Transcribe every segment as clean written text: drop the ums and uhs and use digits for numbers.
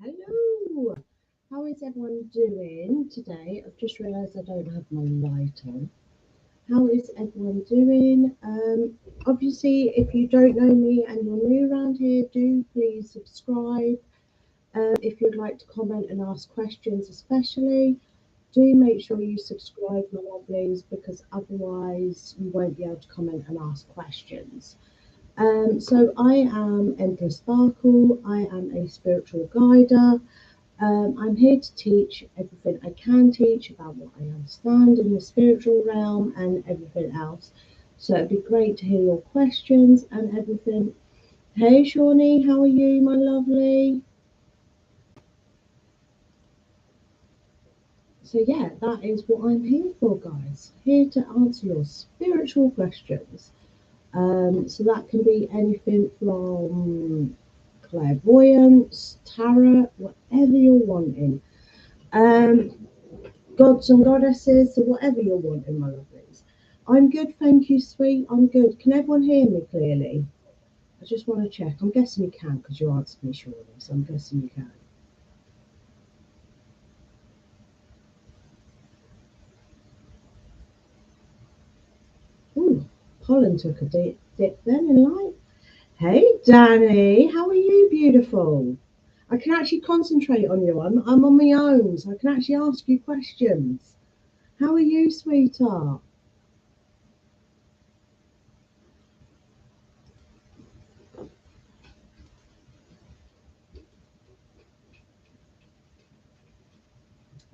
Hello, how is everyone doing today? I've just realised I don't have my light on. How is everyone doing? Obviously, if you don't know me and you're new around here, do please subscribe. If you'd like to comment and ask questions, especially, do make sure you subscribe, my lovelies, because otherwise you won't be able to comment and ask questions. So I am Empress Sparkle. I am a spiritual guider. I'm here to teach everything I can teach about what I understand in the spiritual realm and everything else. So it'd be great to hear your questions and everything. Hey, Shawnee, how are you, my lovely? So, yeah, that is what I'm here for, guys. Here to answer your spiritual questions. So, that can be anything from clairvoyance, tarot, whatever you're wanting. Um, Gods and goddesses, so whatever you're wanting, my lovelies. I'm good, thank you, sweet. I'm good. Can everyone hear me clearly? I just want to check. I'm guessing you can because you answered me shortly, so I'm guessing you can. Ooh, Pollen took a dip then in light. Hey, Danny, how are you, beautiful? I can actually concentrate on you. I'm on my own, so I can actually ask you questions. How are you, sweetheart?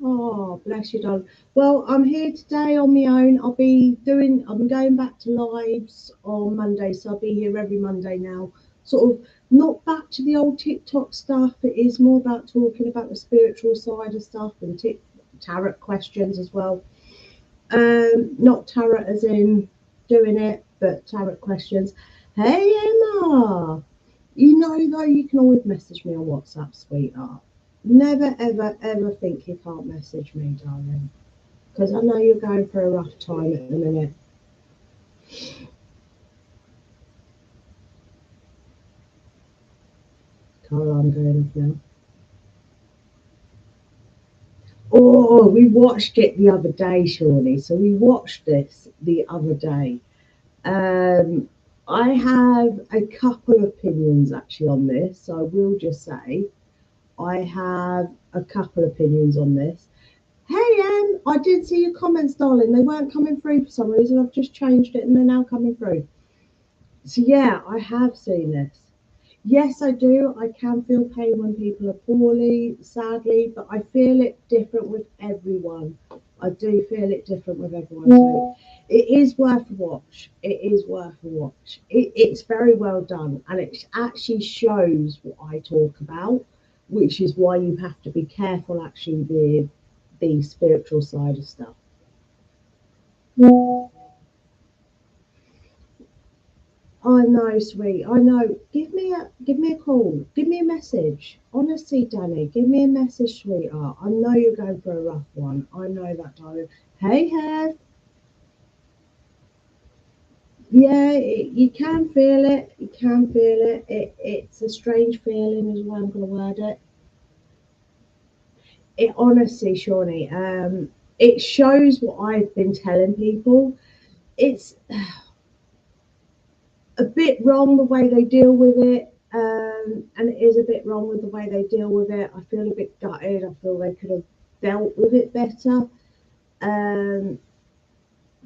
Oh, bless you, darling. Well, I'm here today on my own. I'm going back to lives on Monday, so I'll be here every Monday now. Sort of not back to the old TikTok stuff. It is more about talking about the spiritual side of stuff and tarot questions as well. Not tarot as in doing it, but tarot questions. Hey, Emma. You know, though, you can always message me on WhatsApp, sweetheart. Never, ever, ever think you can't message me, darling. Because I know you're going through a rough time at the minute. Car alarm going off now. Oh, we watched it the other day, surely. So we watched this the other day. Um, I have a couple of opinions actually on this. So I will just say I have a couple of opinions on this. Hey, I did see your comments, darling. They weren't coming through for some reason. I've just changed it and they're now coming through. So, yeah, I have seen this. Yes, I do. I can feel pain when people are poorly, sadly, but I feel it different with everyone. I do feel it different with everyone. So it is worth a watch. It is worth a watch. It's very well done and it actually shows what I talk about, which is why you have to be careful actually with the spiritual side of stuff. I know, sweet. I know. Give me a call. Give me a message. Honestly, Danny, give me a message, sweetheart. I know you're going for a rough one. I know that, darling. Hey, Hev. Yeah, you can feel it. You can feel it. It's a strange feeling, is the way I'm going to word it. It honestly, Shawnee, it shows what I've been telling people. It's a bit wrong the way they deal with it, and it is a bit wrong with the way they deal with it. I feel a bit gutted. I feel they could have dealt with it better. Um,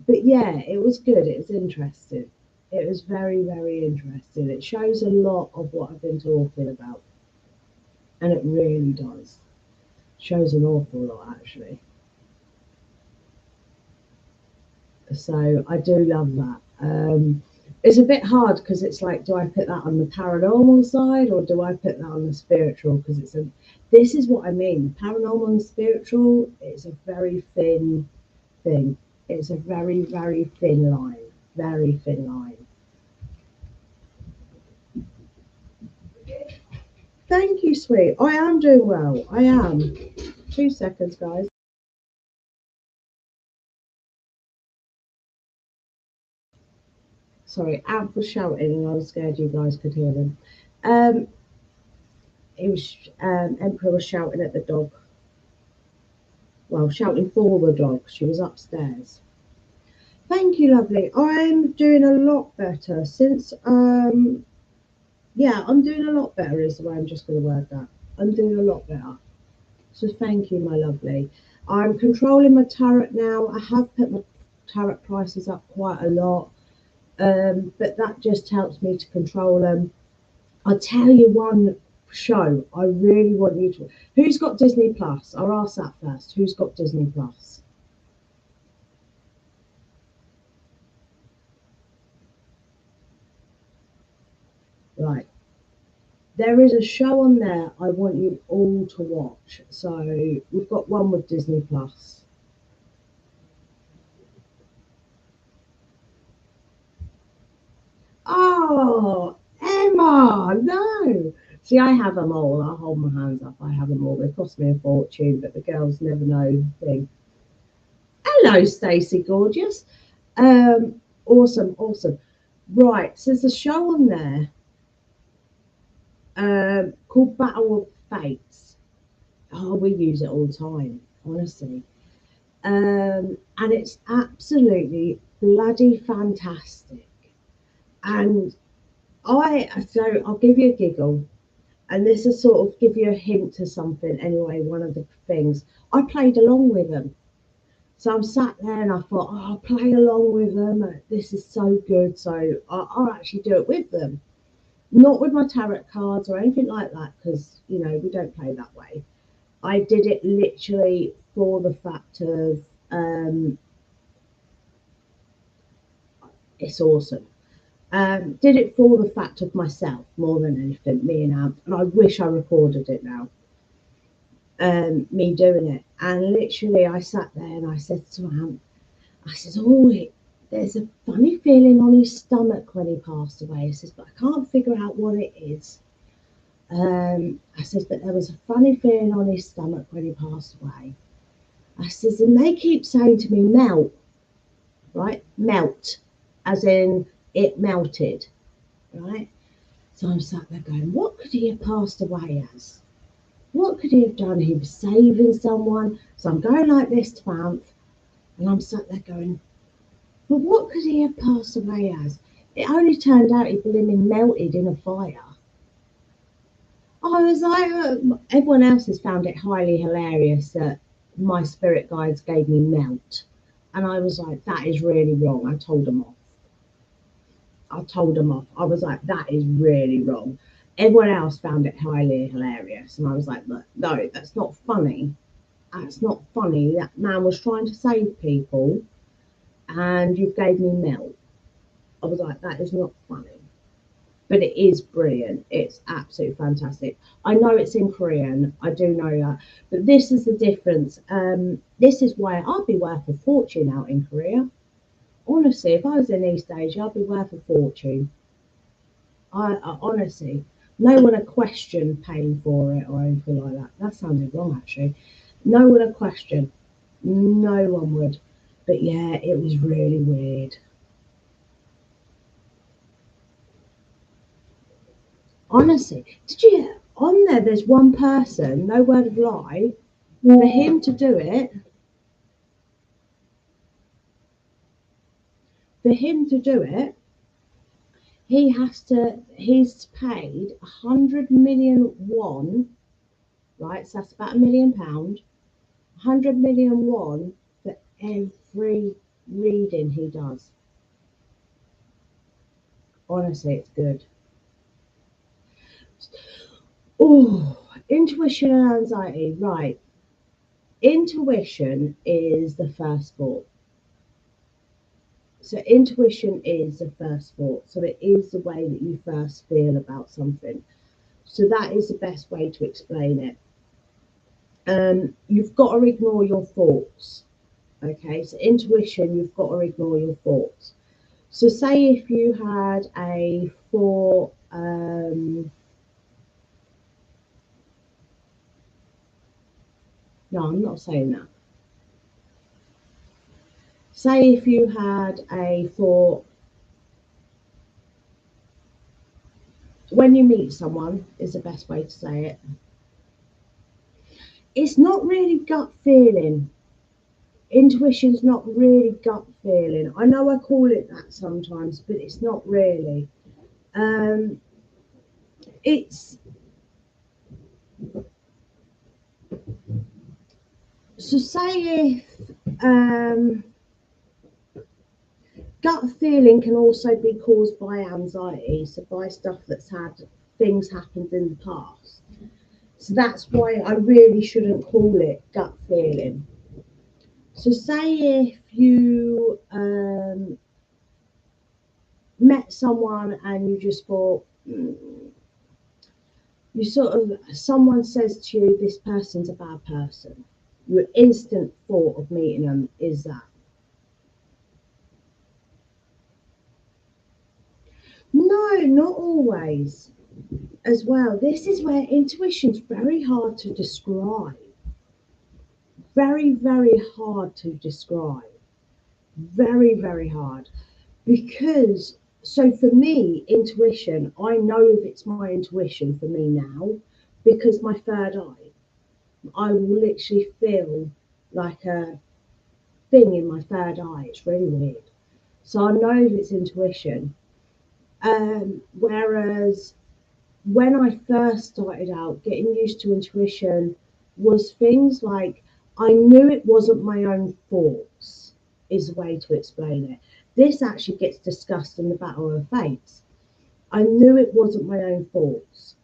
but yeah, it was good. It was interesting. It was very, very interesting. It shows a lot of what I've been talking about, and it really does. Shows an awful lot, actually. So I do love that. It's a bit hard because it's like, do I put that on the paranormal side or do I put that on the spiritual? Because this is what I mean. Paranormal and spiritual, it's a very thin thing. It's a very, very thin line. Very thin line. Thank you, sweet. I am doing well. I am. 2 seconds, guys. Sorry, Amp was shouting and I was scared you guys could hear them. Um, He was Emperor was shouting at the dog. Well, shouting for the dog. She was upstairs. Thank you, lovely. I'm doing a lot better since yeah, I'm doing a lot better is the way I'm just gonna word that. I'm doing a lot better. So thank you, my lovely. I'm controlling my tarot now. I have put my tarot prices up quite a lot. But that just helps me to control them. I'll tell you one show I really want you to. Who's got Disney Plus? I'll ask that first. Who's got Disney Plus? Right. There is a show on there I want you all to watch. So we've got one with Disney Plus. Oh, Emma, no. See, I have them all. I'll hold my hands up. I have them all. They cost me a fortune, but the girls never know the thing. Hello, Stacey, gorgeous. Awesome, awesome. Right, so there's a show on there called Battle of Fates. Oh, we use it all the time, honestly. And it's absolutely bloody fantastic. And so I'll give you a giggle. And this is sort of give you a hint to something anyway, one of the things. I played along with them. So I'm sat there and I thought, oh, I'll play along with them. This is so good. So I'll actually do it with them. Not with my tarot cards or anything like that, because, you know, we don't play that way. I did it literally for the fact of it's awesome. Did it for the fact of myself more than anything, me and Amp. And I wish I recorded it now. Me doing it. And literally, I sat there and I said to Amp, I said, oh, there's a funny feeling on his stomach when he passed away. I says, but I can't figure out what it is. I says, but there was a funny feeling on his stomach when he passed away. I says, and they keep saying to me, melt, right? Melt, as in it melted, right? So I'm sat there going, what could he have passed away as? What could he have done? He was saving someone. So I'm going like this to Amp, and I'm sat there going, but what could he have passed away as? It only turned out he blooming melted in a fire. I was like, everyone else has found it highly hilarious that my spirit guides gave me melt. And I was like, that is really wrong. I told them off. I told them off. I was like, that is really wrong. Everyone else found it highly hilarious. And I was like, look, no, that's not funny. That's not funny. That man was trying to save people and you gave me melt. I was like, that is not funny. But it is brilliant. It's absolutely fantastic. I know it's in Korean. I do know that. But this is the difference. This is why I'd be worth a fortune out in Korea. Honestly, if I was in East Asia, I'd be worth a fortune. I honestly, no one would question paying for it or anything like that. That sounded wrong, actually. No one would question. No one would. But yeah, it was really weird. Honestly, did you on there? There's one person, no word of lie, for him to do it. For him to do it, he has to. He's paid 100 million won, right? So that's about £1 million. 100 million won for every reading he does. Honestly, it's good. Oh, intuition and anxiety. Right. Intuition is the first thought. So intuition is the first thought. So it is the way that you first feel about something. So that is the best way to explain it. You've got to ignore your thoughts. Okay, so intuition, you've got to ignore your thoughts. So say if you had a thought, no, I'm not saying that. Say if you had a thought, when you meet someone, is the best way to say it. It's not really gut feeling. Intuition's not really gut feeling. I know I call it that sometimes, but it's not really. Um, it's so say if gut feeling can also be caused by anxiety, so by stuff that's had things happened in the past. So that's why I really shouldn't call it gut feeling. So say if you met someone and you just thought, you sort of, someone says to you, this person's a bad person. Your instant thought of meeting them is that. No, not always. As well, this is where intuition's very hard to describe. Very, very hard to describe. Very, very hard. Because, so for me, intuition, I know if it's my intuition for me now, because my third eye, I will literally feel like a thing in my third eye. It's really weird. So I know if it's intuition. Whereas when I first started out, getting used to intuition was things like I knew it wasn't my own thoughts, is a way to explain it. This actually gets discussed in the Battle of Fates. I knew it wasn't my own thoughts.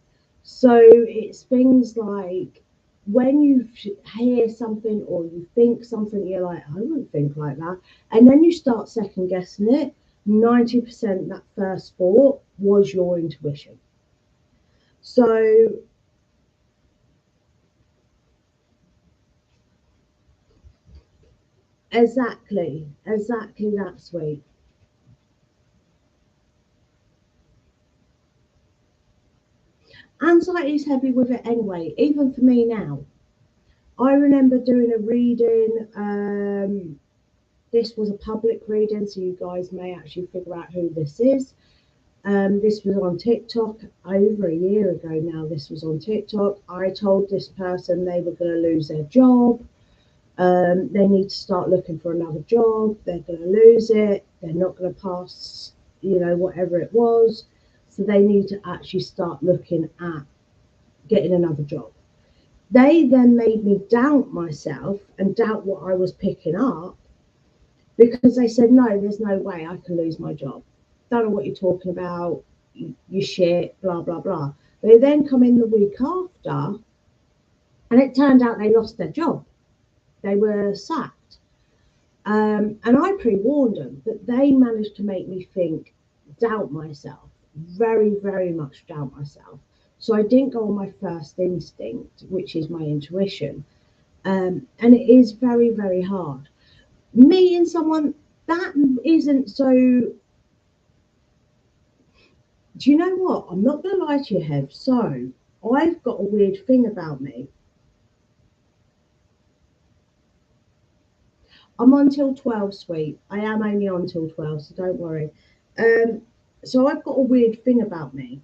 So it's things like when you hear something or you think something, you're like, I wouldn't think like that. And then you start second guessing it. 90% that first thought was your intuition. So exactly that sweet. Anxiety is heavy with it anyway, even for me now. I remember doing a reading. This was a public reading, so you guys may actually figure out who this is. This was on TikTok over a year ago now. This was on TikTok. I told this person they were going to lose their job. They need to start looking for another job. They're going to lose it. They're not going to pass, whatever it was. So they need to actually start looking at getting another job. They then made me doubt myself and doubt what I was picking up because they said, no, there's no way I can lose my job. Don't know what you're talking about. You shit, blah, blah, blah. They then come in the week after and it turned out they lost their job. They were sacked. And I pre warned them, but they managed to make me think, doubt myself, very, very much doubt myself. So I didn't go on my first instinct, which is my intuition. And it is very, very hard. Meeting someone that isn't so. Do you know what? I'm not going to lie to you, Hev. So I've got a weird thing about me. I'm on till 12, sweet. I am only on till 12, so don't worry. Um, so I've got a weird thing about me.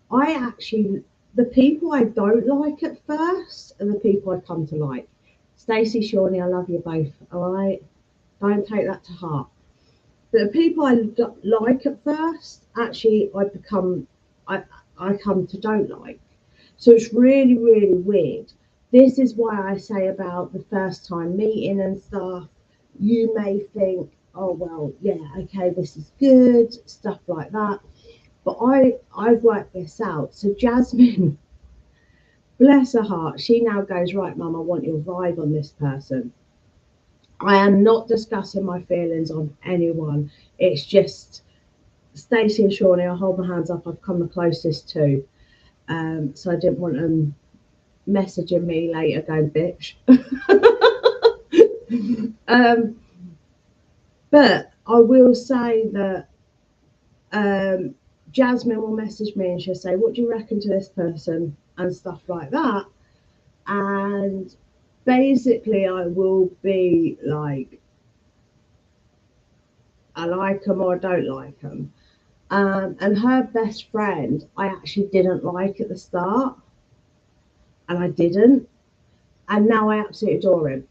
I actually, the people I don't like at first are the people I come to like. Stacey, Shawnee, I love you both. All right, don't take that to heart. But the people I like at first, actually, I I come to don't like. So it's really, really weird. This is why I say about the first time meeting and stuff. You may think, oh well, yeah, okay, this is good, stuff like that. But I've worked this out. So Jasmine, bless her heart, she now goes, right, Mum, I want your vibe on this person. I am not discussing my feelings on anyone. It's just Stacey and Shawnee, I hold my hands up, I've come the closest to. So I didn't want them messaging me later going, bitch. um, but I will say that Jasmine will message me and she'll say, what do you reckon to this person? And stuff like that. And basically, I will be like, I like them or I don't like them. And her best friend, I actually didn't like at the start, and I didn't. And now I absolutely adore him.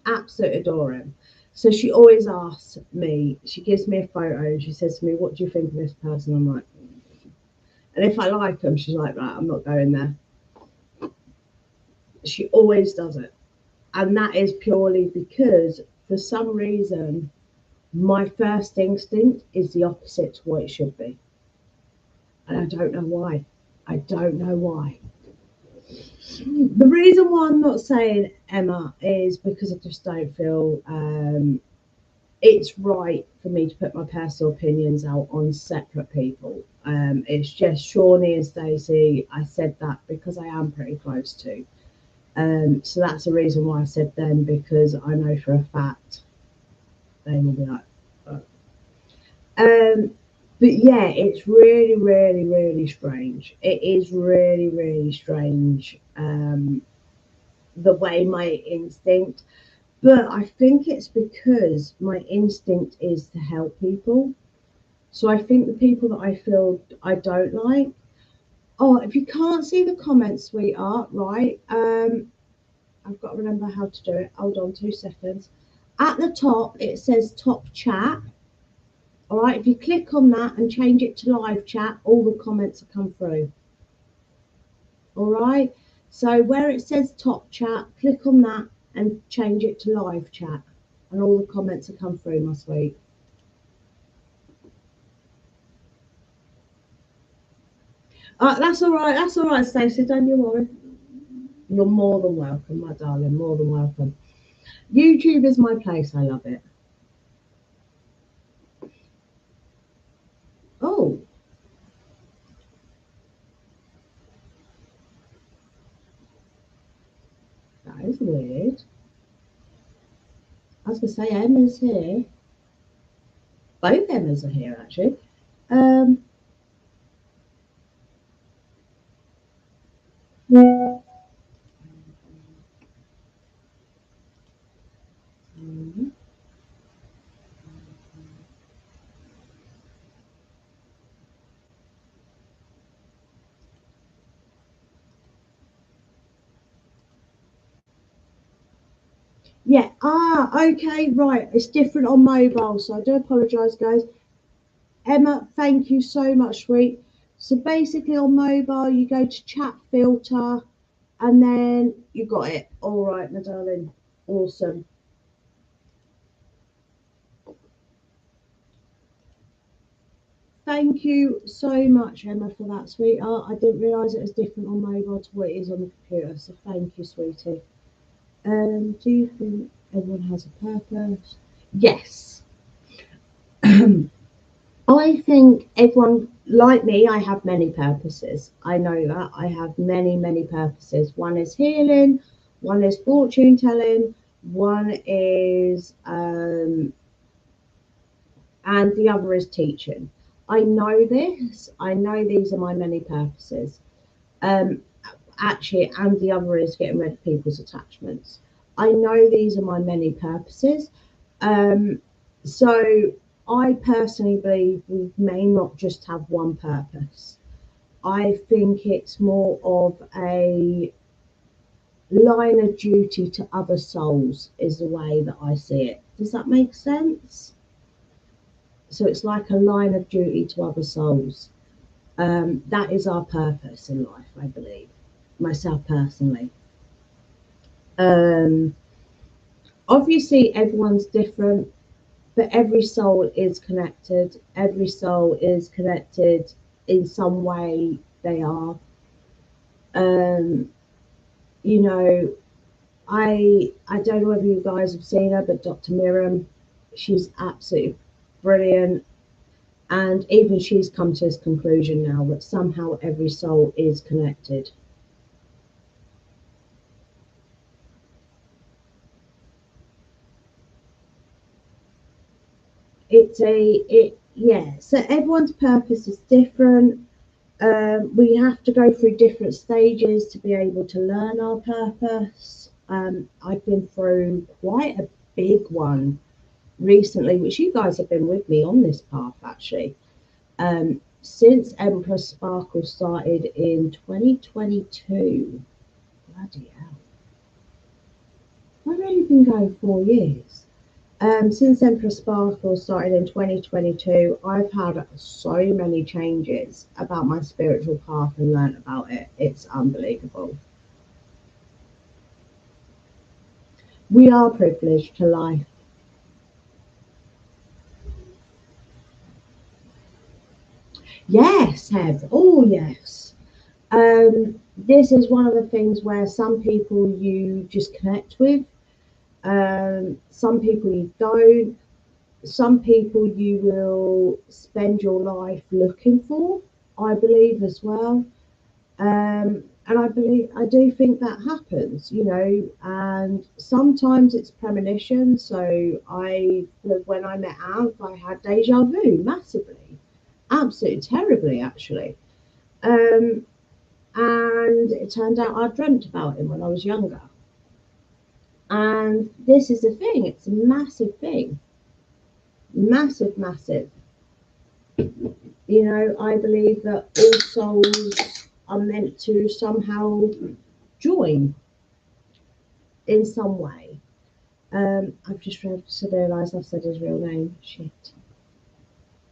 Absolutely adore him. So she always asks me, she gives me a photo and she says to me, "What do you think of this person?" I'm like, and if I like them, she's like, "Right, I'm not going there." She always does it. And that is purely because for some reason, my first instinct is the opposite to what it should be. And I don't know why. I don't know why. The reason why I'm not saying Emma is because I just don't feel it's right for me to put my personal opinions out on separate people. It's just Shawnee and Stacey. I said that because I am pretty close to. So that's the reason why I said them, because I know for a fact they will be like. "Oh." Um, but yeah, it's really, really, really strange. It is really, really strange. The way my instinct, but I think it's because my instinct is to help people. So I think the people that I feel I don't like. Oh, if you can't see the comments, sweetheart, right? I've got to remember how to do it. Hold on 2 seconds. At the top, it says top chat. All right, if you click on that and change it to live chat, all the comments will come through. All right, so where it says top chat, click on that and change it to live chat, and all the comments will come through, my sweet. That's all right, Stacey. Don't you worry. You're more than welcome, my darling. More than welcome. YouTube is my place. I love it. Oh, that is weird. I was gonna say Emma's here. Both Emmas are here actually. Um, yeah. Okay, right. It's different on mobile, so I do apologise, guys. Emma, thank you so much, sweet. So basically, on mobile, you go to chat filter, and then you got it. All right, my darling. Awesome. Thank you so much, Emma, for that, sweetheart. I didn't realise it was different on mobile to what it is on the computer, so thank you, sweetie. Do you think everyone has a purpose? Yes. I think everyone, like me, I have many purposes. I know that. I have many, many purposes. One is healing, one is fortune telling, one is, and the other is teaching. I know this. I know these are my many purposes. Um, Actually, and the other is getting rid of people's attachments. I know these are my many purposes. Um, so I personally believe we may not just have one purpose. I think it's more of a line of duty to other souls, is the way that I see it. Does that make sense? So it's like a line of duty to other souls. That is our purpose in life, I believe, myself personally. Um, Obviously, everyone's different, but every soul is connected. Every soul is connected in some way. They are. Um, you know, I don't know whether you guys have seen her, but Dr. Miriam, she's absolutely brilliant. And even she's come to this conclusion now that somehow every soul is connected. Yeah. So everyone's purpose is different. We have to go through different stages to be able to learn our purpose. I've been through quite a big one recently, which you guys have been with me on this path actually. Since Empress Sparkle started in 2022, bloody hell, I've only been going 4 years. Since Empress Sparkle started in 2022, I've had so many changes about my spiritual path and learnt about it. It's unbelievable. We are privileged to life. Yes, Heb. Oh, yes. This is one of the things where some people you just connect with, some people you don't, some people you will spend your life looking for, I believe as well. And I do think that happens, and sometimes it's premonition. So when I met Av, I had deja vu massively, absolutely terribly, actually. Um, and it turned out I dreamt about him when I was younger. And this is the thing, it's a massive thing, massive, massive. I believe that all souls are meant to somehow join in some way. I've just realised I've said his real name. Shit.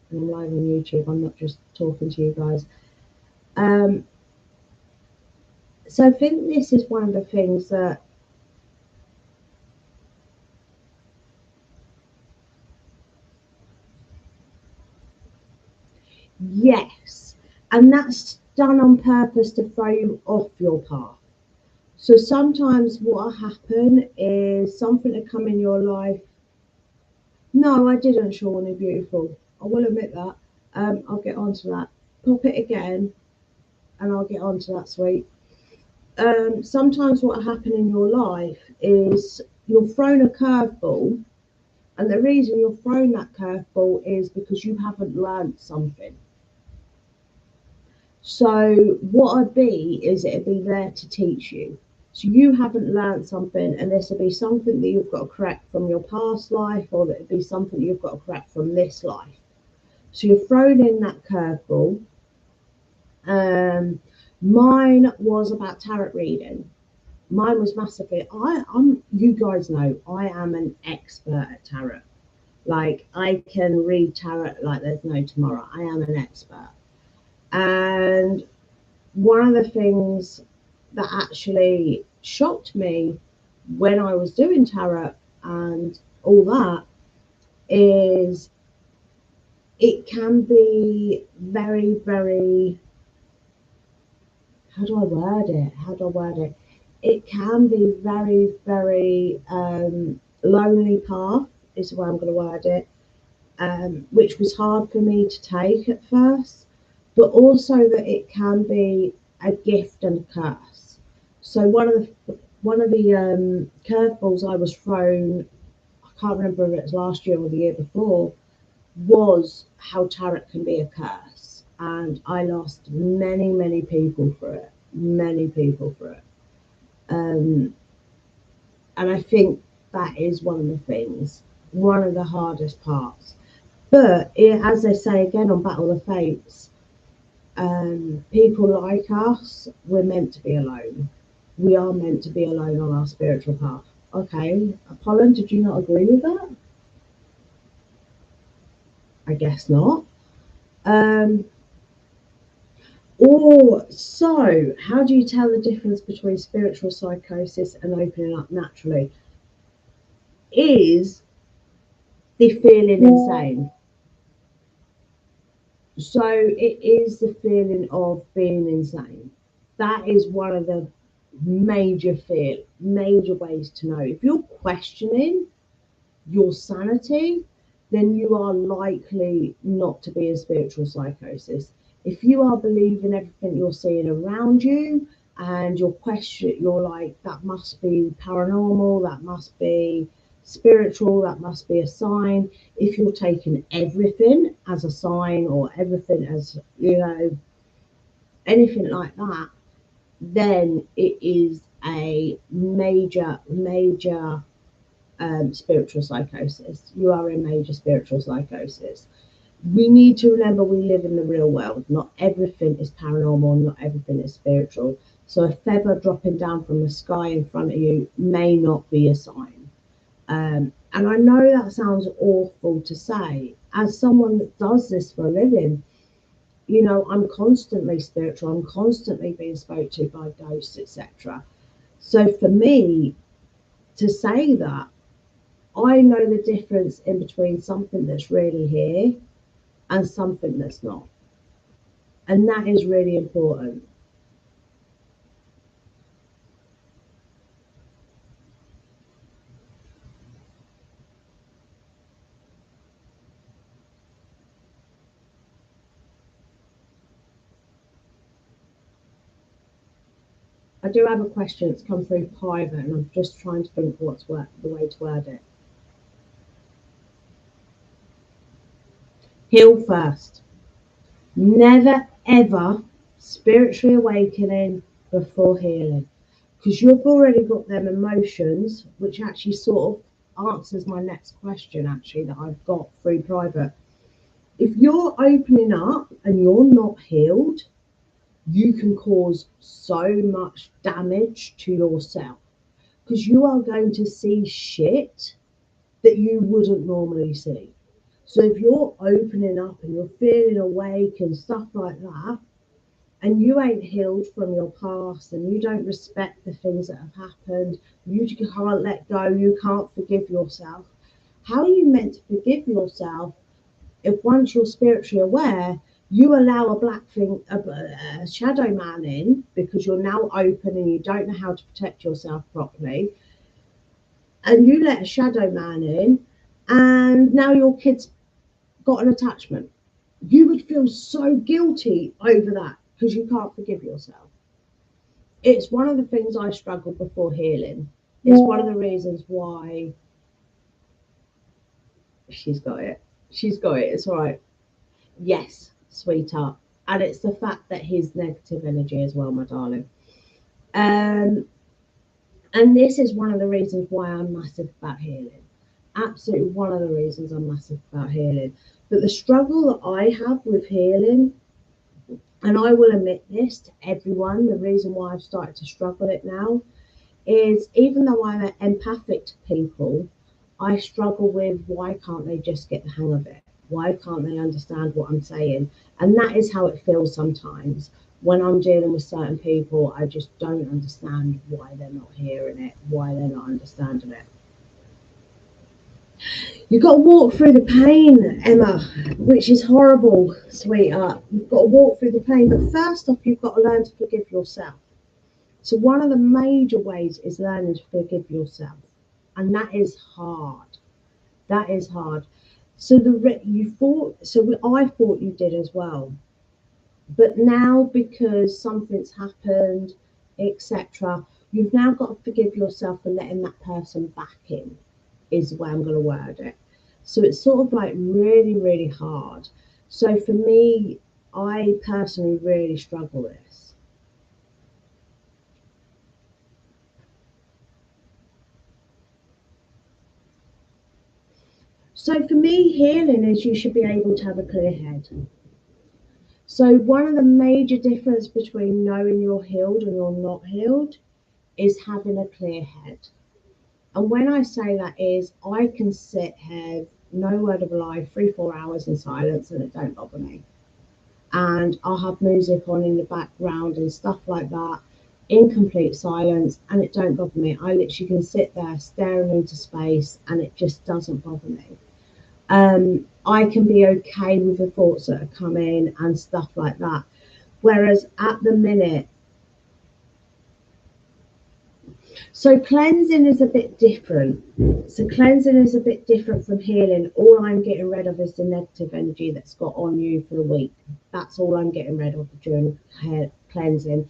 And I'm live on YouTube. I'm not just talking to you guys. Um, so I think this is one of the things that yes, and that's done on purpose to throw you off your path. So sometimes what will happen is something to come in your life. No, I didn't, Shawnee, beautiful. I will admit that. I'll get onto that. Pop it again, and I'll get onto that, sweet. Sometimes what happen in your life is you're thrown a curveball, and the reason you're thrown that curveball is because you haven't learned something. So what I'd be is it'd be there to teach you. So you haven't learned something, and this would be something that you've got to correct from your past life, or that would be something you've got to correct from this life. So you're thrown in that curveball. Mine was about tarot reading. Mine was massively. I'm. You guys know I am an expert at tarot. Like I can read tarot like there's no tomorrow. I am an expert. And one of the things that actually shocked me when I was doing tarot and all that is it can be very, very, how do I word it? How do I word it? It can be very, very lonely path, is the way I'm going to word it, which was hard for me to take at first, but also that it can be a gift and a curse. So one of the curveballs I was thrown, I can't remember if it was last year or the year before, was how tarot can be a curse, and I lost many, many people for it, many people for it. Um, and I think that is one of the things, one of the hardest parts. But as they say again on Battle of the Fates, people like us, we're meant to be alone. We are meant to be alone on our spiritual path. Okay, Apollon, did you not agree with that? I guess not. Um, so how do you tell the difference between spiritual psychosis and opening up naturally? Is the feeling insane? So it is the feeling of being insane. That is one of the major ways to know. If you're questioning your sanity, then you are likely not to be in spiritual psychosis. If you are believing everything you're seeing around you and you're like, that must be paranormal, that must be spiritual, that must be a sign. If you're taking everything as a sign or everything as, anything like that, then it is a major, spiritual psychosis. You are in major spiritual psychosis. We need to remember we live in the real world. Not everything is paranormal, not everything is spiritual. So a feather dropping down from the sky in front of you may not be a sign. And I know that sounds awful to say. As someone that does this for a living, you know, I'm constantly spiritual, I'm constantly being spoke to by ghosts, etc. So for me to say that, I know the difference in between something that's really here and something that's not. And that is really important. I do have a question that's come through private, and I'm just trying to think the way to word it. Heal first. Never ever spiritually awakening before healing, because you've already got them emotions, which actually sort of answers my next question, actually, that I've got through private. If you're opening up and you're not healed, you can cause so much damage to yourself because you are going to see shit that you wouldn't normally see. So if you're opening up and you're feeling awake and stuff like that, and you ain't healed from your past and you don't respect the things that have happened, you can't let go, you can't forgive yourself. How are you meant to forgive yourself if once you're spiritually aware, you allow a black thing, a shadow man in because you're now open and you don't know how to protect yourself properly, and you let a shadow man in, and now your kid's got an attachment. You would feel so guilty over that because you can't forgive yourself. It's one of the things I struggled before healing. It's one of the reasons why she's got it. She's got it. It's all right. Yes, sweetheart. And it's the fact that his negative energy as well, my darling. Um, and this is one of the reasons why I'm massive about healing. Absolutely one of the reasons I'm massive about healing. But the struggle that I have with healing, and I will admit this to everyone, the reason why I've started to struggle it now is even though I'm empathic to people, I struggle with why can't they just get the hang of it? Why can't they understand what I'm saying? And that is how it feels sometimes. When I'm dealing with certain people, I just don't understand why they're not hearing it, why they're not understanding it. You've got to walk through the pain, Emma, which is horrible, sweetheart. You've got to walk through the pain. But first off, you've got to learn to forgive yourself. So one of the major ways is learning to forgive yourself, and that is hard. That is hard. So I thought you did as well, but now because something's happened, etc., you've now got to forgive yourself for letting that person back in. Is the way I'm going to word it. So it's sort of like really, really hard. So for me, I personally really struggle with this. So for me, healing is you should be able to have a clear head. So one of the major difference between knowing you're healed and you're not healed is having a clear head. And when I say that is I can sit here, no word of a lie, 3-4 hours in silence and it don't bother me. And I'll have music on in the background and stuff like that in complete silence and it don't bother me. I literally can sit there staring into space and it just doesn't bother me. I can be okay with the thoughts that are coming and stuff like that. Whereas at the minute, so cleansing is a bit different. So cleansing is a bit different from healing. All I'm getting rid of is the negative energy that's got on you for the week. That's all I'm getting rid of during cleansing.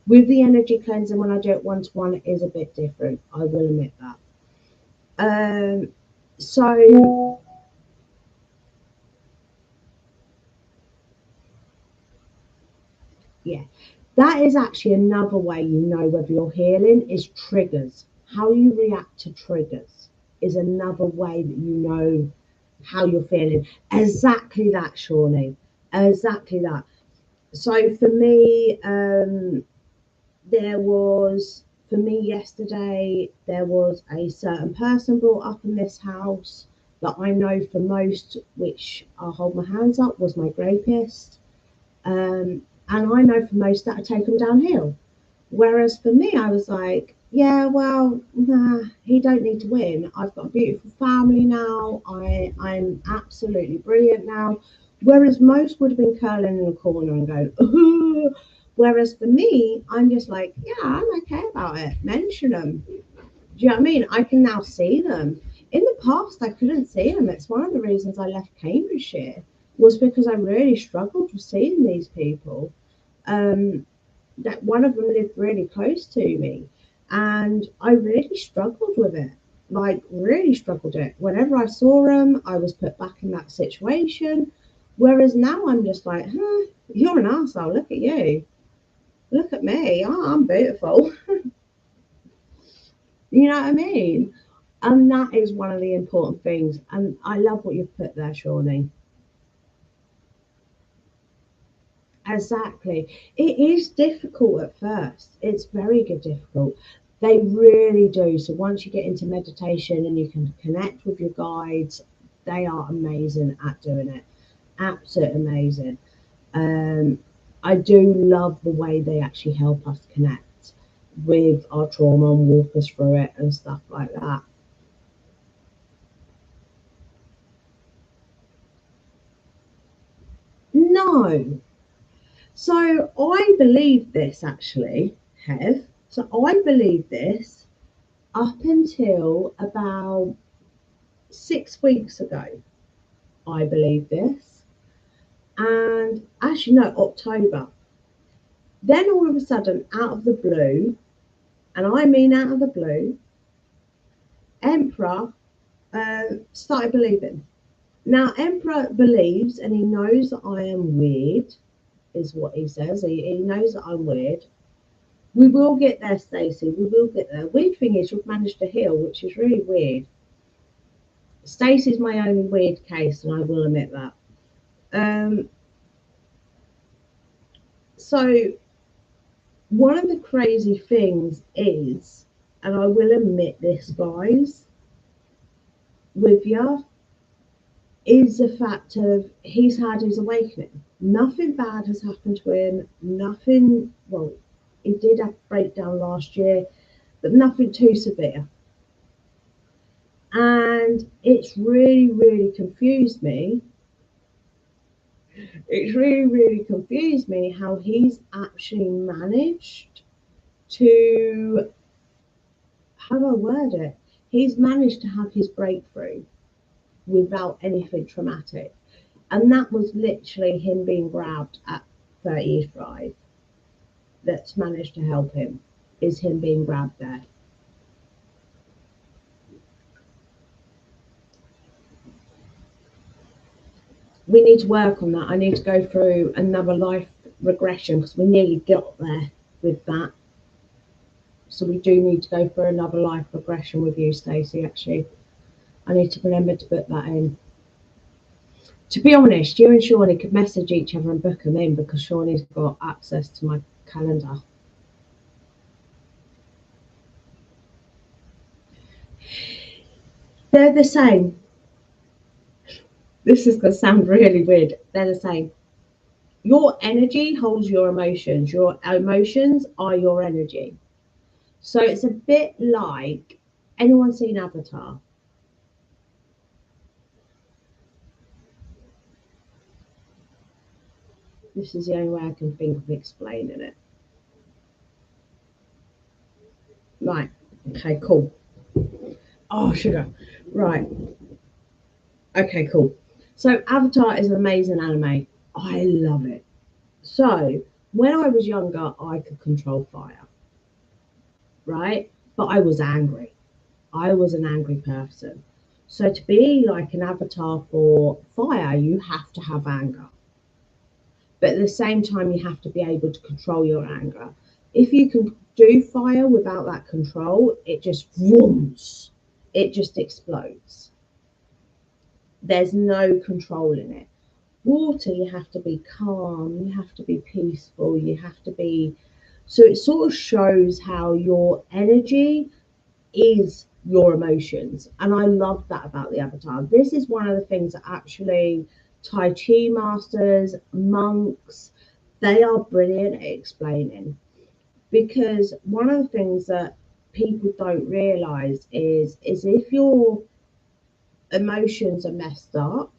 With the energy cleansing, when I do it one-to-one, it is a bit different. I will admit that. So yeah, that is actually another way you know whether you're healing is triggers. How you react to triggers is another way that you know how you're feeling. Exactly that, Shawnee. Exactly that. So for me, there was, for me yesterday, there was a certain person brought up in this house that I know for most, which I'll hold my hands up, was my rapist. And I know for most that I take them downhill. Whereas for me, I was like, yeah, well, nah, he don't need to win. I've got a beautiful family now. I'm absolutely brilliant now. Whereas most would have been curling in a corner and going, ooh. Whereas for me, I'm just like, yeah, I'm okay about it. Mention them. Do you know what I mean? I can now see them. In the past, I couldn't see them. It's one of the reasons I left Cambridgeshire, was because I really struggled with seeing these people. Um, that one of them lived really close to me, and I really struggled with it. Like, really struggled it. Whenever I saw him, I was put back in that situation. Whereas now I'm just like, huh, you're an arsehole. Look at you. Look at me. Oh, I'm beautiful. You know what I mean? And that is one of the important things. And I love what you've put there, Shawnee. Exactly. It is difficult at first. It's very good difficult. They really do. So once you get into meditation and you can connect with your guides, they are amazing at doing it. Absolutely amazing. Um, I do love the way they actually help us connect with our trauma and walk us through it and stuff like that. No. So I believe this actually, Hev. So I believe this up until about 6 weeks ago. I believe this. And as you know, October. Then all of a sudden, out of the blue, and I mean out of the blue, Emperor started believing. Now, Emperor believes and he knows that I am weird, is what he says. He knows that I'm weird. We will get there, Stacey. We will get there. Weird thing is, we've managed to heal, which is really weird. Stacey's my only weird case, and I will admit that. Um, so one of the crazy things is, and I will admit this, guys, with you, is the fact of he's had his awakening. Nothing bad has happened to him. Nothing. Well, he did have a breakdown last year, but nothing too severe. And it's really, really confused me. It's really, really confused me how he's actually managed to, how do I word it? He's managed to have his breakthrough without anything traumatic. And that was literally him being grabbed at 35 that's managed to help him, is him being grabbed there. We need to work on that. I need to go through another life regression because we nearly got there with that. So we do need to go for another life regression with you, Stacey, actually. I need to remember to put that in. To be honest, you and Shawnee could message each other and book them in because Shawnee's got access to my calendar. They're the same. This is going to sound really weird. They're the same. Your energy holds your emotions. Your emotions are your energy. So it's a bit like, anyone seen Avatar? This is the only way I can think of explaining it. Right. Okay, cool. Oh, sugar. Right. Okay, cool. So Avatar is an amazing anime. I love it. So when I was younger, I could control fire, right? But I was angry. I was an angry person. So to be like an avatar for fire, you have to have anger. But at the same time, you have to be able to control your anger. If you can do fire without that control, it just whooms. It just explodes. There's no controlling it. Water, you have to be calm, you have to be peaceful, you have to be. So it sort of shows how your energy is your emotions. And I love that about the avatar. This is one of the things that actually Tai Chi masters, monks, they are brilliant at explaining. Because one of the things that people don't realize is if your emotions are messed up,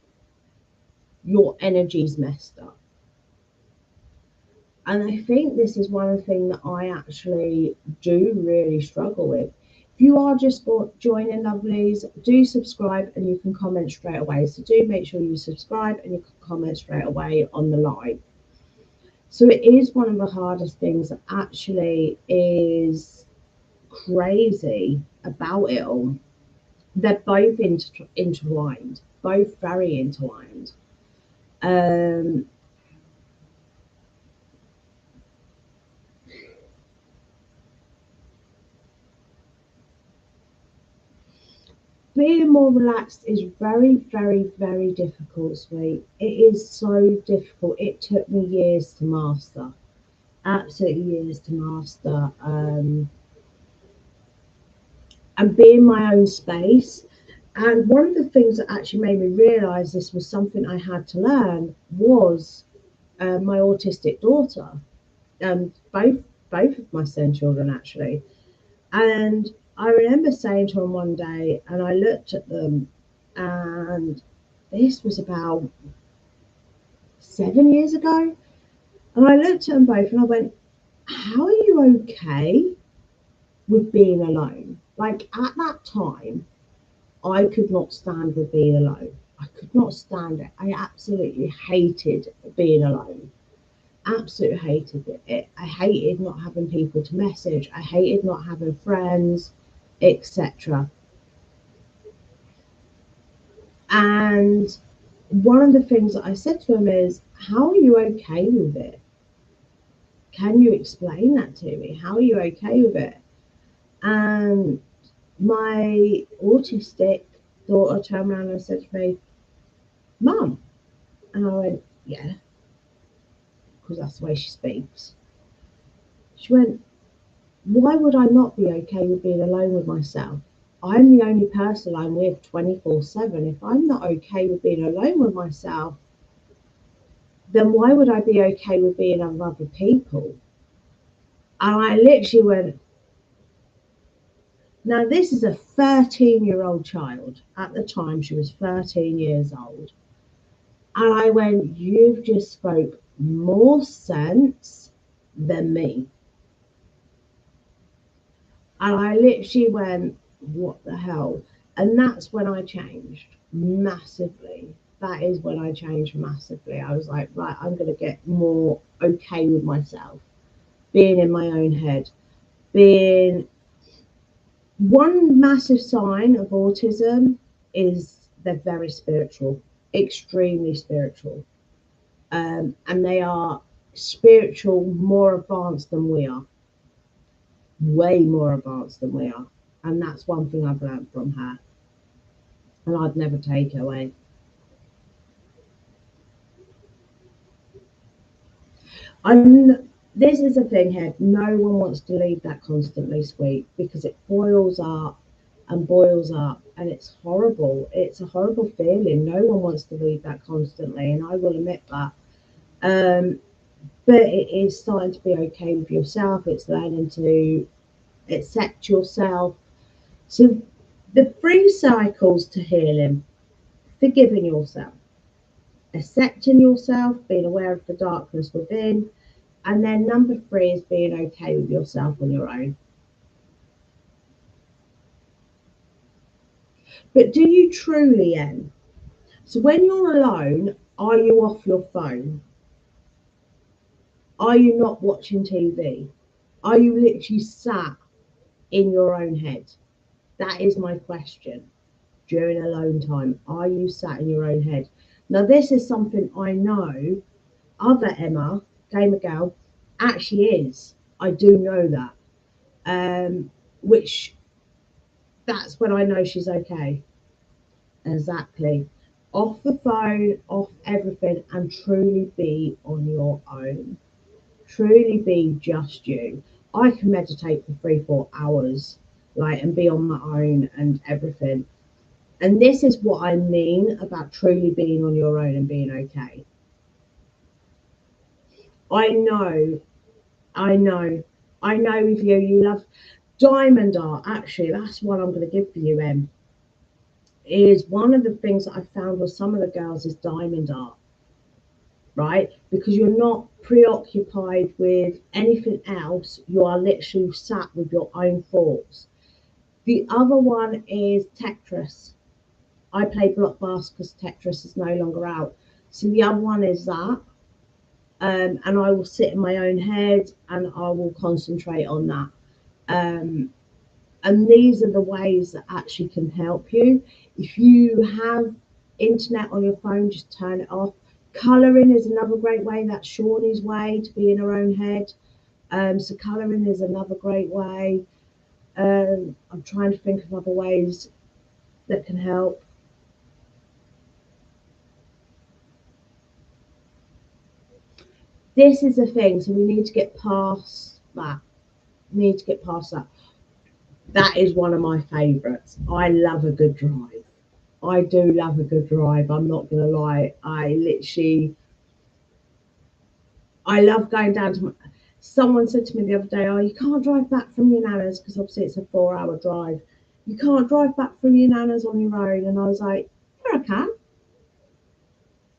your energy's messed up. And I think this is one of the things that I actually do really struggle with. If you are just joining lovelies, do subscribe and you can comment straight away. So do make sure you subscribe and you can comment straight away on the live. So it is one of the hardest things that actually is crazy about it all. They're both intertwined, both very intertwined. Um, Being more relaxed is very, very, very difficult, sweet. It is so difficult. It took me years to master, absolutely years to master. And be in my own space. And one of the things that actually made me realize this was something I had to learn was my autistic daughter. Both of my son children actually. And I remember saying to him one day, and I looked at them, and this was about 7 years ago. And I looked at them both and I went, how are you okay with being alone? Like at that time, I could not stand with being alone. I could not stand it. I absolutely hated being alone. Absolutely hated it. I hated not having people to message. I hated not having friends, etc. And one of the things that I said to him is, how are you okay with it? Can you explain that to me? How are you okay with it? And my autistic daughter turned around and said to me, Mum. And I went, yeah, because that's the way she speaks. She went, why would I not be okay with being alone with myself? I'm the only person I'm with 24/7. If I'm not okay with being alone with myself, then why would I be okay with being with other people? And I literally went, now this is a 13-year-old child. At the time, she was 13 years old. And I went, you've just spoke more sense than me. And I literally went, what the hell? And that's when I changed massively. That is when I changed massively. I was like, right, I'm going to get more okay with myself, being in my own head, being one massive sign of autism is they're very spiritual, extremely spiritual. And they are spiritual, more advanced than we are, way more advanced than we are. And that's one thing I've learned from her, and I'd never take her away. This is the thing here. No one wants to leave that constantly sweet because it boils up and boils up, and it's horrible. It's a horrible feeling. No one wants to leave that constantly, and I will admit that. Um, but it is starting to be okay with yourself. It's learning to accept yourself. So the three cycles to healing: forgiving yourself, accepting yourself, being aware of the darkness within, and then number three is being okay with yourself on your own. But do you truly, Em? So when you're alone, are you off your phone? Are you not watching TV? Are you literally sat in your own head? That is my question. During alone time, are you sat in your own head? Now, this is something I know other Emma, Gamer Girl, actually is. I do know that. Which that's when I know she's okay. Exactly. Off the phone, off everything, and truly be on your own. Truly be just you. I can meditate for 3, 4 hours, like, and be on my own and everything. And this is what I mean about truly being on your own and being okay. I know, I know, I know with you, you love diamond art. Actually, that's what I'm going to give for you, Em. Is one of the things that I found with some of the girls is diamond art, right? Because you're not preoccupied with anything else. You are literally sat with your own thoughts. The other one is Tetris. I play Blockbuster because Tetris is no longer out. So the other one is that. And I will sit in my own head and I will concentrate on that. Um, and these are the ways that actually can help you. If you have internet on your phone, just turn it off. Colouring is another great way. That's Shawnee's way to be in her own head. So colouring is another great way. I'm trying to think of other ways that can help. This is the thing. So we need to get past that. We need to get past that. That is one of my favourites. I love a good drive. I do love a good drive. I'm not gonna lie. I love going down to. Someone said to me the other day, "Oh, you can't drive back from your nana's because obviously it's a 4 hour drive. You can't drive back from your nana's on your own." And I was like, "Yeah, I can.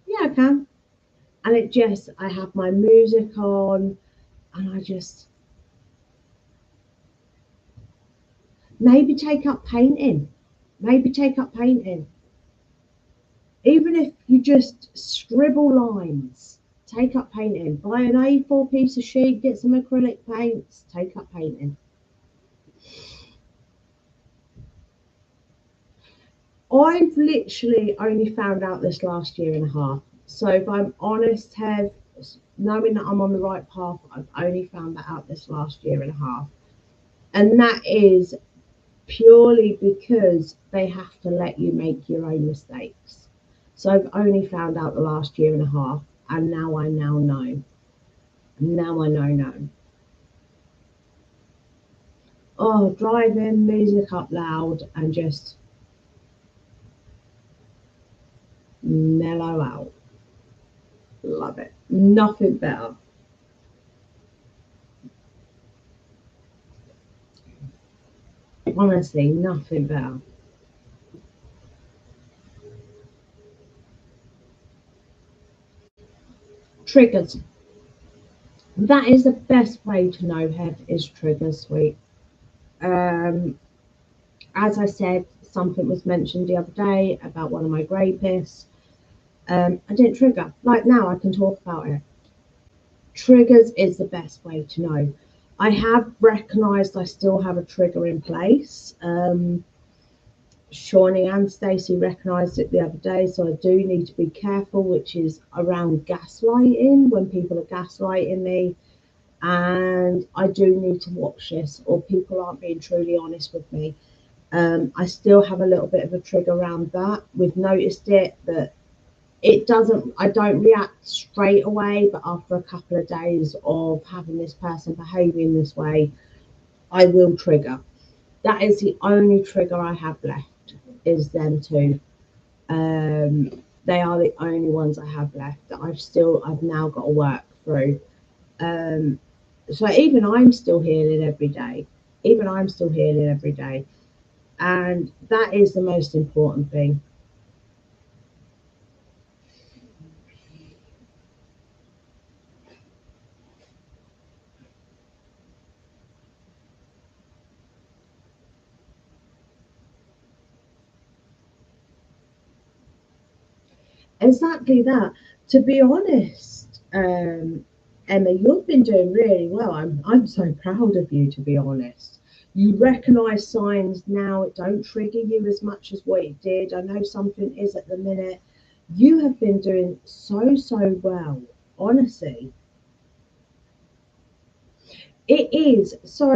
Yeah, I can." And it just, I have my music on, and I just maybe take up painting. Maybe take up painting. Even if you just scribble lines, take up painting. Buy an A4 piece of sheet, get some acrylic paints, take up painting. I've literally only found out this last year and a half. So if I'm honest, Hev, knowing that I'm on the right path, I've only found that out this last year and a half. And that is purely because they have to let you make your own mistakes. So I've only found out the last year and a half, and now I now know. Now I know. Oh, driving, music up loud, and just mellow out. Love it. Nothing better. Honestly, nothing better. Triggers. That is the best way to know head is triggers, sweet. Um, as I said, something was mentioned the other day about one of my rapists. I didn't trigger. Like now, I can talk about it. Triggers is the best way to know. I have recognised I still have a trigger in place. Shawnee and Stacey recognised it the other day, so I do need to be careful, which is around gaslighting when people are gaslighting me. And I do need to watch this, or people aren't being truly honest with me. I still have a little bit of a trigger around that. We've noticed it that it doesn't, I don't react straight away, but after a couple of days of having this person behaving this way, I will trigger. That is the only trigger I have left, is them two. They are the only ones I have left that I've now got to work through. Um, so even I'm still healing every day. Even I'm still healing every day. And that is the most important thing. Exactly that. To be honest, Emma, you've been doing really well. I'm so proud of you, to be honest. You recognise signs now, it don't trigger you as much as what it did. I know something is at the minute. You have been doing so well, honestly. It is. So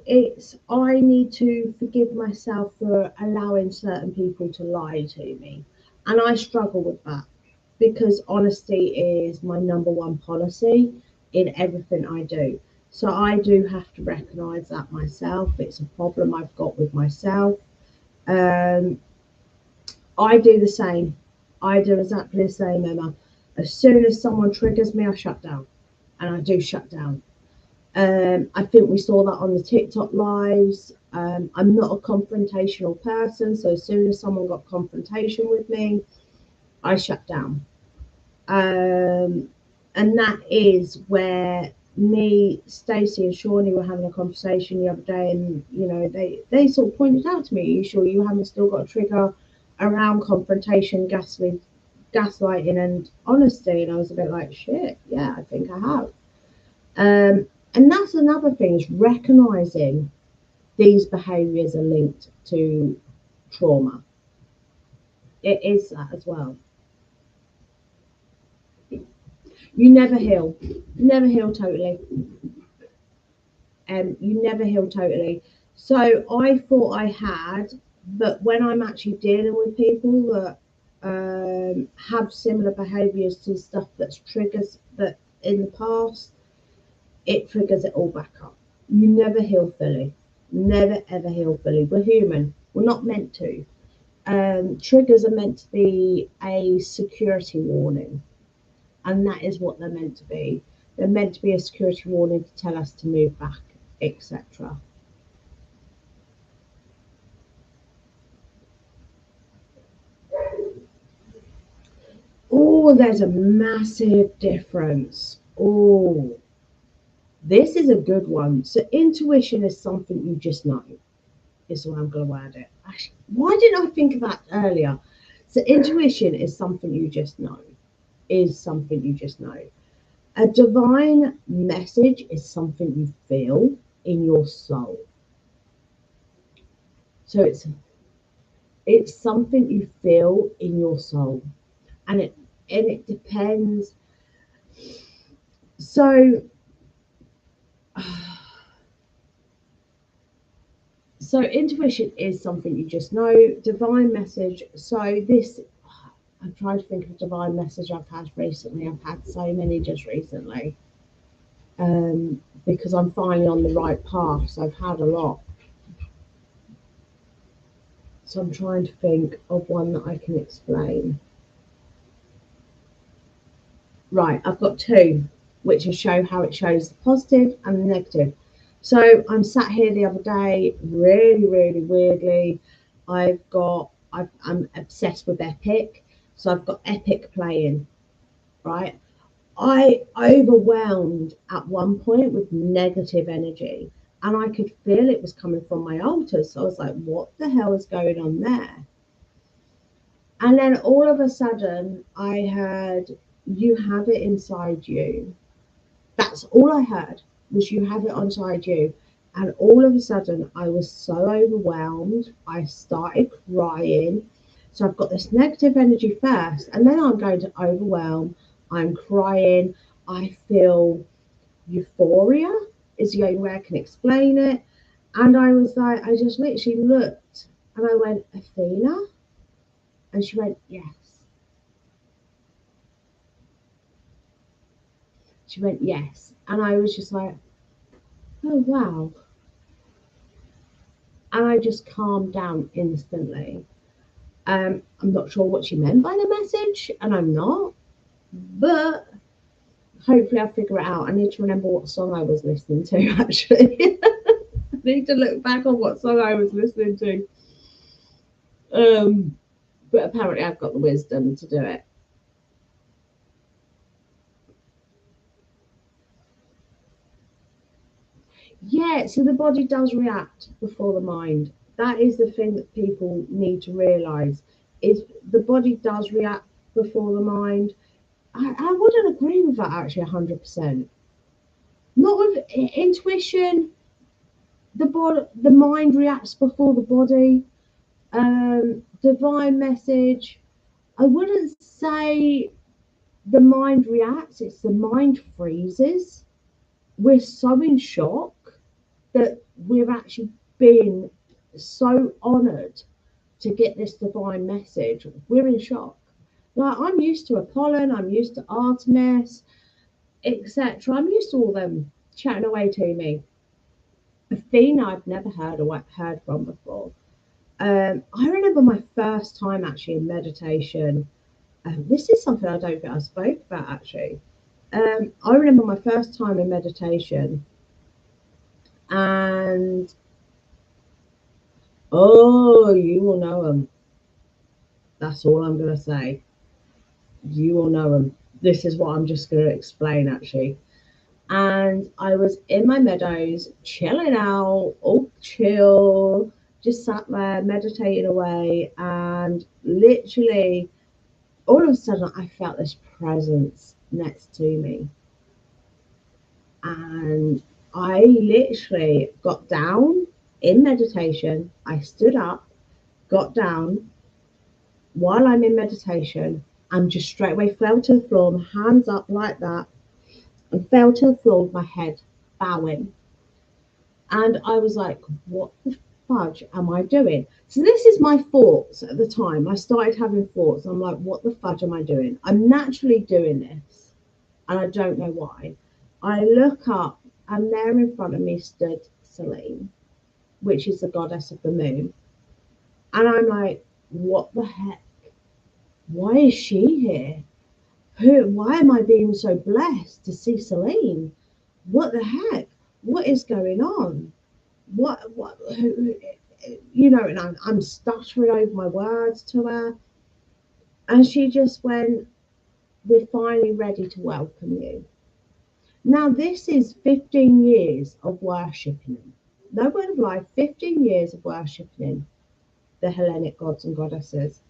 it's, I need to forgive myself for allowing certain people to lie to me. And I struggle with that because honesty is my number one policy in everything I do. So I do have to recognize that myself. It's a problem I've got with myself. Um, I do the same. I do exactly the same, Emma. As soon as someone triggers me, I shut down. And I do shut down. I think we saw that on the TikTok lives. I'm not a confrontational person, so as soon as someone got confrontation with me, I shut down. Um, and that is where me, Stacey, and Shawnee were having a conversation the other day, and they sort of pointed out to me, "Are you sure you haven't still got a trigger around confrontation, gaslighting, and honesty?" And I was a bit like, "Shit, yeah, I think I have." And that's another thing, is recognizing these behaviors are linked to trauma. It is that as well. You never heal totally, and you never heal totally. So I thought I had, but when I'm actually dealing with people that have similar behaviors to stuff that's triggers that in the past, it triggers it all back up. You never heal fully. Never ever heal fully. We're human. We're not meant to. Triggers are meant to be a security warning, and that is what they're meant to be. They're meant to be a security warning to tell us to move back, etc. Oh, there's a massive difference. Oh, this is a good one. So, intuition is something you just know, is the way I'm going to word it. Actually, why didn't I think of that earlier? So, intuition is something you just know, is something you just know. A divine message is something you feel in your soul. So, it's something you feel in your soul, and it depends. So, so intuition is something you just know. Divine message. So this, I'm trying to think of a divine message I've had recently. I've had so many just recently, because I'm finally on the right path. So I've had a lot. So I'm trying to think of one that I can explain. Right, I've got two, which will show how it shows the positive and the negative. So I'm sat here the other day, really, really weirdly. I'm obsessed with Epic, so I've got Epic playing, right? I overwhelmed at one point with negative energy, and I could feel it was coming from my altars. So I was like, what the hell is going on there? And then all of a sudden, I heard, "You have it inside you." That's all I heard, was, "You have it inside you." And all of a sudden, I was so overwhelmed. I started crying. So I've got this negative energy first, and then I'm going to overwhelm. I'm crying. I feel euphoria, is the only way I can explain it. And I was like, I just literally looked and I went, "Athena?" And she went, "Yes." She went, "Yes." And I was just like, "Oh, wow." And I just calmed down instantly. I'm not sure what she meant by the message, and I'm not, but hopefully I'll figure it out. I need to remember what song I was listening to, actually. I need to look back on what song I was listening to. Um, but apparently I've got the wisdom to do it. Yeah, so the body does react before the mind. That is the thing that people need to realize, is the body does react before the mind. I wouldn't agree with that actually 100%. Not with intuition. The mind reacts before the body. Divine message. I wouldn't say the mind reacts. It's the mind freezes. We're so in shock that we've actually been so honoured to get this divine message, we're in shock. Like, I'm used to Apollon, I'm used to Artemis, etc. I'm used to all them chatting away to me. Athena, I've never heard from before. I remember my first time actually in meditation. This is something I don't think I spoke about actually. I remember my first time in meditation, and oh, you will know them. That's all I'm going to say. You will know them. This is what I'm just going to explain actually. And I was in my meadows, chilling out, all chill, just sat there meditating away, and literally, all of a sudden, I felt this presence next to me, and I literally got down in meditation. I stood up, got down while I'm in meditation, and just straight away fell to the floor, my hands up like that, and fell to the floor with my head bowing. And I was like, what the fudge am I doing? So this is my thoughts at the time. I started having thoughts. I'm like, what the fudge am I doing? I'm naturally doing this, and I don't know why. I look up, and there in front of me stood Selene, which is the goddess of the moon. And I'm like, what the heck? Why is she here? Why am I being so blessed to see Selene? What the heck? What is going on? What, and I'm stuttering over my words to her. And she just went, we're finally ready to welcome you. Now, this is 15 years of worshipping. No word of lie, 15 years of worshipping the Hellenic gods and goddesses.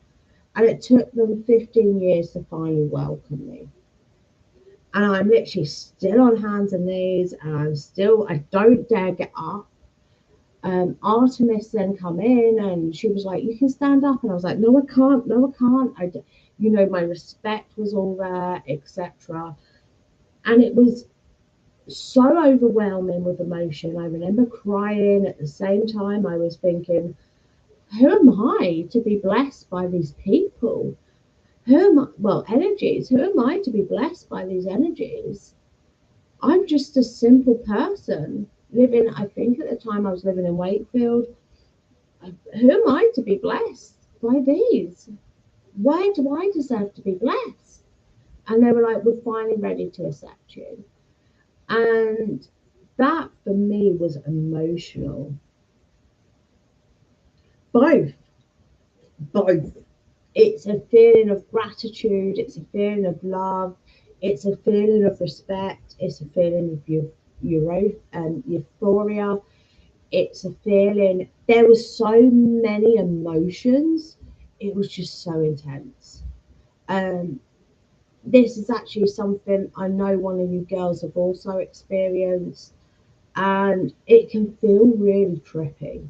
And it took them 15 years to finally welcome me. And I'm literally still on hands and knees, and I don't dare get up. Artemis then come in, and she was like, you can stand up. And I was like, no, I can't. No, I can't. My respect was all there, etc. And it was so overwhelming with emotion. I remember crying at the same time. I was thinking, who am I to be blessed by these people? Energies. Who am I to be blessed by these energies? I'm just a simple person living, I think at the time I was living in Wakefield. Who am I to be blessed by these? Why do I deserve to be blessed? And they were like, we're finally ready to accept you. And that for me was emotional. Both, both. It's a feeling of gratitude, it's a feeling of love, it's a feeling of respect, it's a feeling of euphoria, it's a feeling. There were so many emotions, it was just so intense. Um, this is actually something I know one of you girls have also experienced, and it can feel really trippy.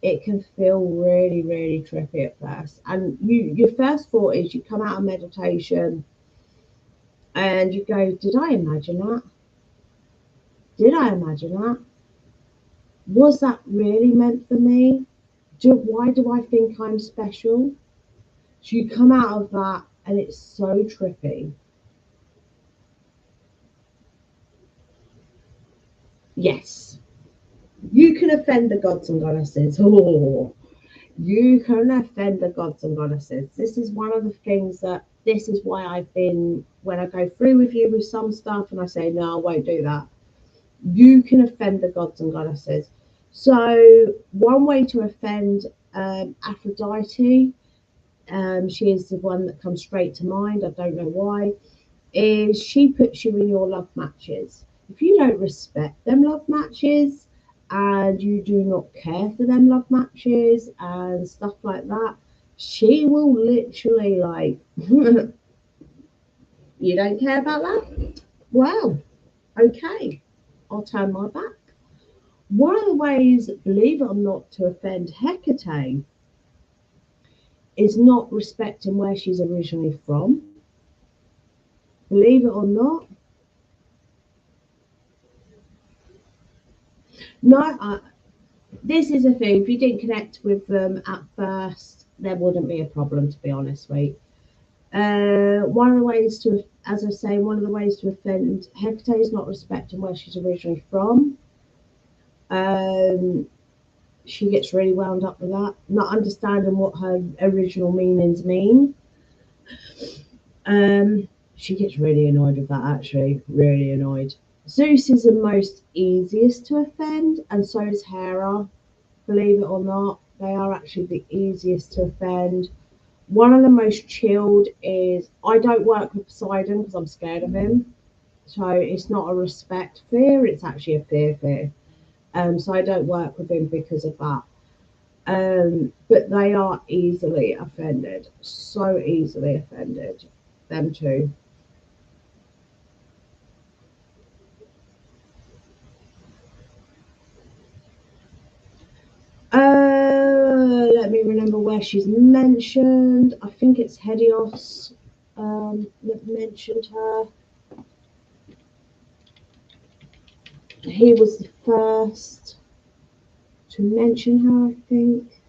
It can feel really, really trippy at first. And your first thought is you come out of meditation and you go, did I imagine that? Did I imagine that? Was that really meant for me? Why do I think I'm special? So you come out of that and it's so trippy. Yes, you can offend the gods and goddesses. Oh, you can offend the gods and goddesses. This is one of the things that this is why I've been, when I go through with you with some stuff and I say, no, I won't do that. You can offend the gods and goddesses. So, one way to offend Aphrodite, she is the one that comes straight to mind. I don't know why. Is she puts you in your love matches. If you don't respect them love matches and you do not care for them love matches and stuff like that, she will literally like, you don't care about that? Well, okay, I'll turn my back. One of the ways, believe it or not, to offend Hecate is not respecting where she's originally from. Believe it or not. No, this is a thing. If you didn't connect with them at first, there wouldn't be a problem, to be honest, sweet. One of the ways to, as I say, one of the ways to offend Hecate is not respecting where she's originally from. Um, she gets really wound up with that, not understanding what her original meanings mean. Um, she gets really annoyed with that, actually, really annoyed. Zeus is the most easiest to offend, and so is Hera. Believe it or not, they are actually the easiest to offend. One of the most chilled is I don't work with Poseidon because I'm scared of him. So it's not a respect fear, it's actually a fear. So I don't work with him because of that. But they are easily offended, so easily offended. Them two. Let me remember where she's mentioned. I think it's Helios that mentioned her. He was the first to mention her, I think.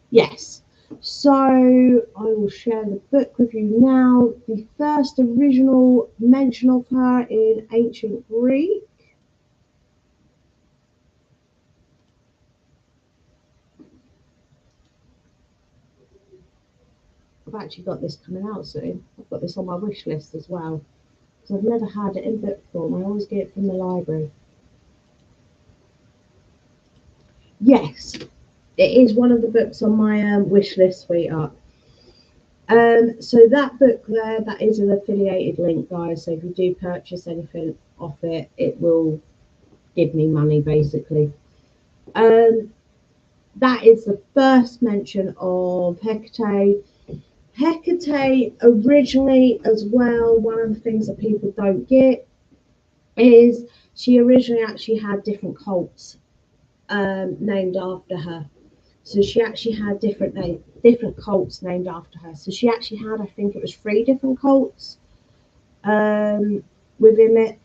Yes. So I will share the book with you now. The first original mention of her in ancient Greek. I've actually got this coming out soon. I've got this on my wish list as well. Because I've never had it in book form. I always get it from the library. Yes, it is one of the books on my wish list, sweetheart. So that book there, that is an affiliated link, guys. So if you do purchase anything off it, it will give me money, basically. Um, that is the first mention of Hecate. Hecate originally, as well, one of the things that people don't get is she originally actually had different cults named after her. So she actually had different cults named after her. So she actually had, I think it was 3 different cults um, within it.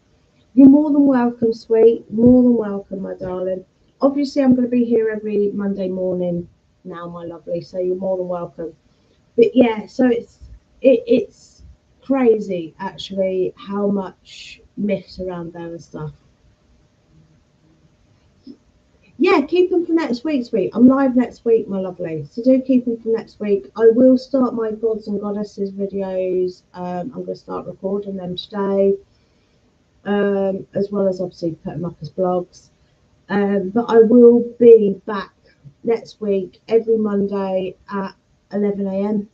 You're more than welcome, sweet. More than welcome, my darling. Obviously, I'm going to be here every Monday morning now, my lovely. So you're more than welcome. But yeah, so it's crazy actually how much myths around there and stuff. Yeah, keep them for next week, sweet. I'm live next week, my lovely. So do keep them for next week. I will start my gods and goddesses videos. I'm going to start recording them today, as well as obviously put them up as blogs. But I will be back next week every Monday at 11 a.m.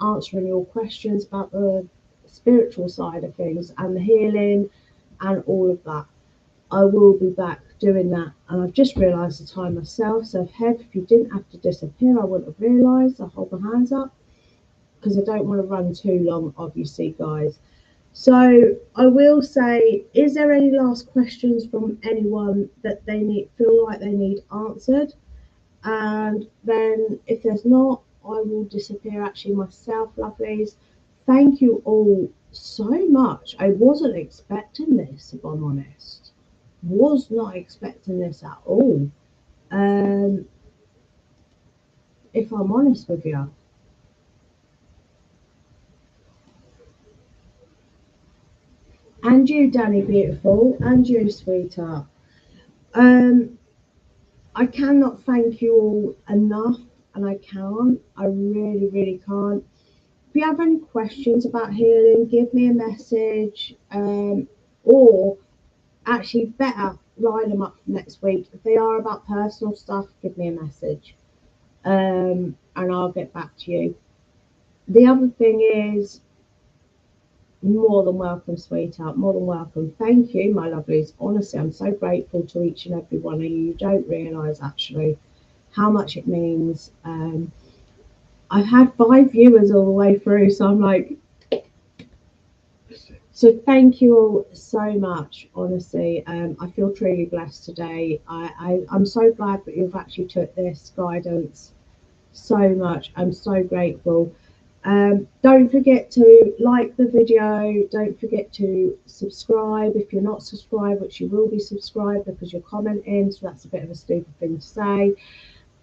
Answering your questions about the spiritual side of things and the healing and all of that. I will be back doing that. And I've just realised the time myself. So, if you didn't have to disappear, I wouldn't have realised. I'll hold my hands up because I don't want to run too long, obviously, guys. So, I will say, is there any last questions from anyone that feel like they need answered? And then, if there's not, I will disappear actually myself, lovelies. Thank you all so much. I wasn't expecting this, if I'm honest. Was not expecting this at all. Um, if I'm honest with you. And you, Danny Beautiful, and you, sweetheart. Um, I cannot thank you all enough, and I can't. I really, really can't. If you have any questions about healing, give me a message, or actually better line them up for next week. If they are about personal stuff, give me a message, and I'll get back to you. The other thing is, more than welcome, sweetheart. More than welcome. Thank you, my lovelies. Honestly, I'm so grateful to each and every one of you. You don't realise actually how much it means. I've had 5 viewers all the way through, so I'm like, so thank you all so much. Honestly, I feel truly blessed today. I'm so glad that you've actually took this guidance so much. I'm so grateful. Don't forget to like the video. Don't forget to subscribe if you're not subscribed, which you will be subscribed because you're commenting. So that's a bit of a stupid thing to say.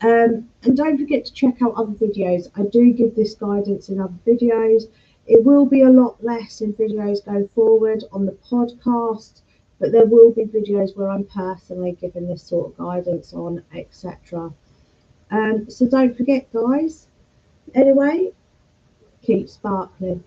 And don't forget to check out other videos. I do give this guidance in other videos. It will be a lot less in videos going forward on the podcast, but there will be videos where I'm personally giving this sort of guidance on, etc. So don't forget, guys. Anyway, keep sparkling.